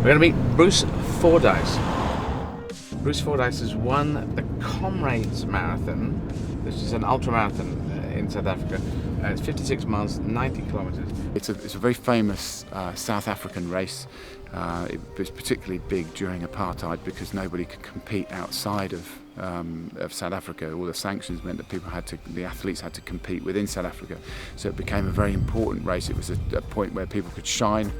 We're going to meet Bruce Fordyce. Bruce Fordyce has won the Comrades Marathon. This is an ultramarathon in South Africa. It's 56 miles, 90 kilometers. It's a very famous South African race. It was particularly big during apartheid because nobody could compete outside of South Africa. All the sanctions meant that the athletes had to compete within South Africa. So it became a very important race. It was a point where people could shine.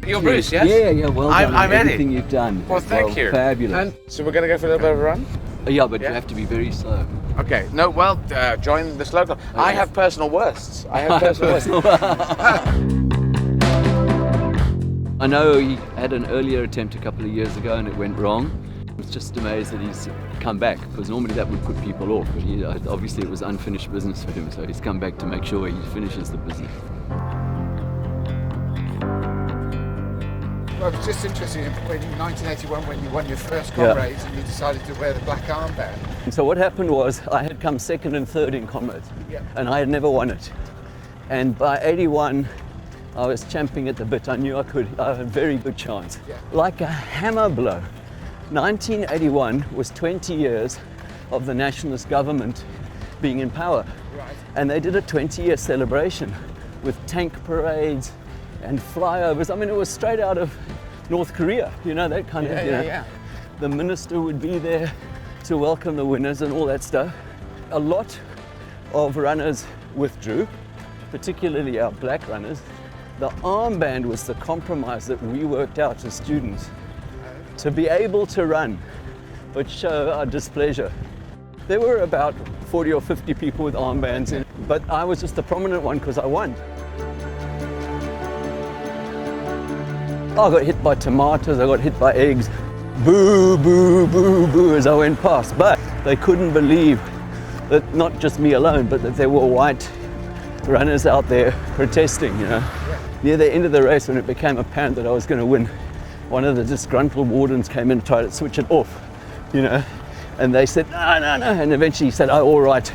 You're Bruce, yes? Yeah, well done. I'm Eddie. Everything you've done. Well, thank you. Fabulous. And so we're going to go for a little bit of a run? Yeah, but you have to be very slow. Okay, no, well, join the slow club. Okay. I have personal worsts. I know he had an earlier attempt a couple of years ago and it went wrong. I was just amazed that he's come back, because normally that would put people off, but obviously it was unfinished business for him, so he's come back to make sure he finishes the business. Well, I was just interested in 1981 when you won your first Comrades and you decided to wear the black armband. And so what happened was I had come second and third in Comrades, and I had never won it. And by 81, I was champing at the bit. I knew I could. I had a very good chance. Like a hammer blow. 1981 was 20 years of the nationalist government being in power. Right. And they did a 20-year celebration with tank parades and flyovers. I mean, it was straight out of North Korea, you know, that kind of, The minister would be there to welcome the winners and all that stuff. A lot of runners withdrew, particularly our black runners. The armband was the compromise that we worked out as students to be able to run, but show our displeasure. There were about 40 or 50 people with armbands in, but I was just the prominent one because I won. I got hit by tomatoes, I got hit by eggs. Boo, boo, boo, boo as I went past. But they couldn't believe that not just me alone, but that there were white runners out there protesting, you know. Near the end of the race, when it became apparent that I was going to win, one of the disgruntled wardens came in and tried to switch it off, you know. And they said, no. And eventually he said, oh, all right,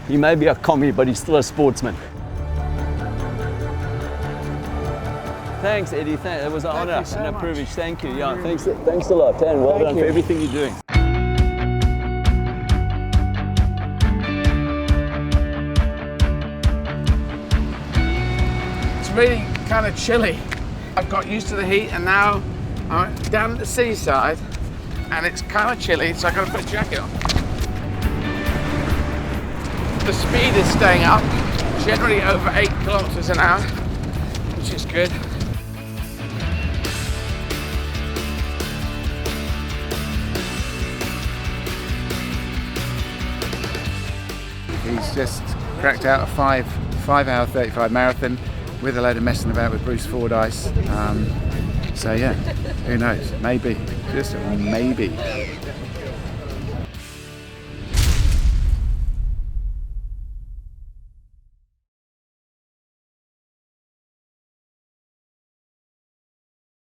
he may be a commie, but he's still a sportsman. Thanks, Eddie. It was an honor and a privilege. Thank you. Yeah, thanks a lot, and well done for everything you're doing. It's really kind of chilly. I've got used to the heat, and now I'm down at the seaside, and it's kind of chilly, so I've got to put a jacket on. The speed is staying up, generally over 8 kilometers an hour, which is good. He's just cracked out a 5-hour 35 marathon with a load of messing about with Bruce Fordyce. So yeah, who knows? Maybe, just maybe.